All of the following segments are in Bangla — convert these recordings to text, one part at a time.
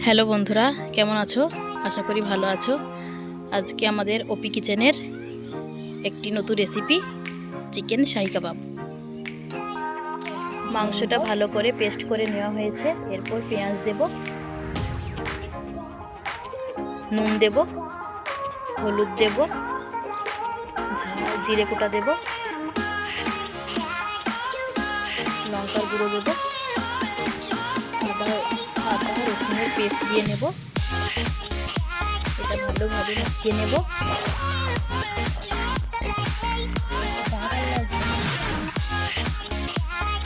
হ্যালো বন্ধুরা, কেমন আছো? আশা করি ভালো আছো। আজকে আমাদের ওপি কিচেনের একটি নতুন রেসিপি, চিকেন শাহি কাবাব। মাংসটা ভালো করে পেস্ট করে নেওয়া হয়েছে। এরপর পেঁয়াজ দেব, নুন দেব, হলুদ দেব, জিরে কোটা দেব, লঙ্কার গুঁড়ো দেব, আদা রসুনের পেস্ট দিয়ে নেব। এটা ভালোভাবে মিশিয়ে নেব।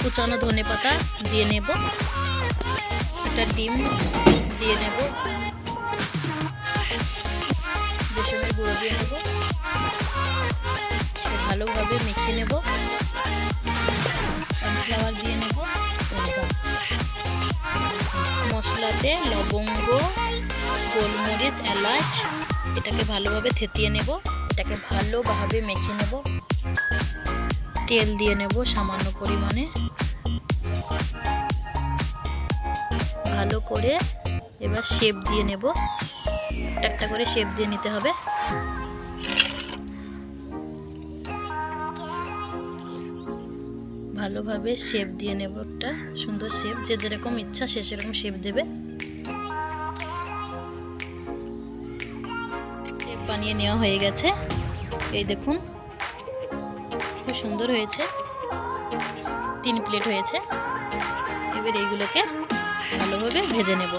কুচানো ধনে পাতা দিয়ে নেব। একটা ডিম দিয়ে নেব। বেসনের গুঁড়ো দিয়ে নেব। ভালোভাবে মেখে নেব। কর্নফ্লাওয়ার দিয়ে নেব। মশলাতে লবঙ্গ, গোলমরিচ, এলাচ এটাকে ভালোভাবে থেতিয়ে নেব। এটাকে ভালোভাবে মেখে নেব। তেল দিয়ে নেব সামান্য পরিমাণে। ভালো করে এবার শেপ দিয়ে নেব। একটা করে শেপ দিয়ে নিতে হবে। ভালোভাবে শেপ দিয়ে নেব, একটা সুন্দর শেপ। যে যেরকম ইচ্ছা সে সেরকম শেপ দেবে। শেপ বানিয়ে নেওয়া হয়ে গেছে। এই দেখুন, খুব সুন্দর হয়েছে। 3 প্লেট হয়েছে। এবার এইগুলোকে ভালোভাবে ভেজে নেব।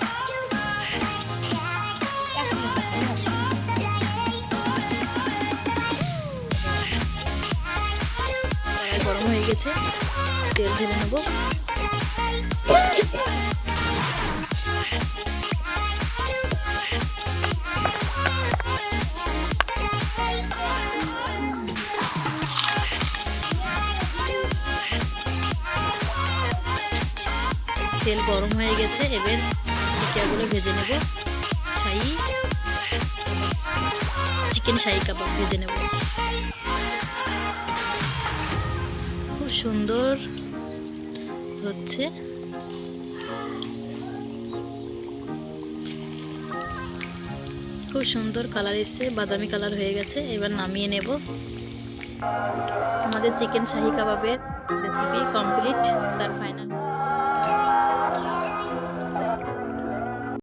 গরম হয়ে গেছে, তেল ঢেলে নেব। তেল গরম হয়ে গেছে। এবার টিকিয়াগুলো ভেজে নেব। চিকেন শাহি কাবাব ভেজে নেব। খুব সুন্দর হচ্ছে। খুব সুন্দর কালার এসছে, বাদামি কালার হয়ে গেছে। এবার নামিয়ে নেব। আমাদের চিকেন শাহি কাবাবের রেসিপি কমপ্লিট। তার ফাইনাল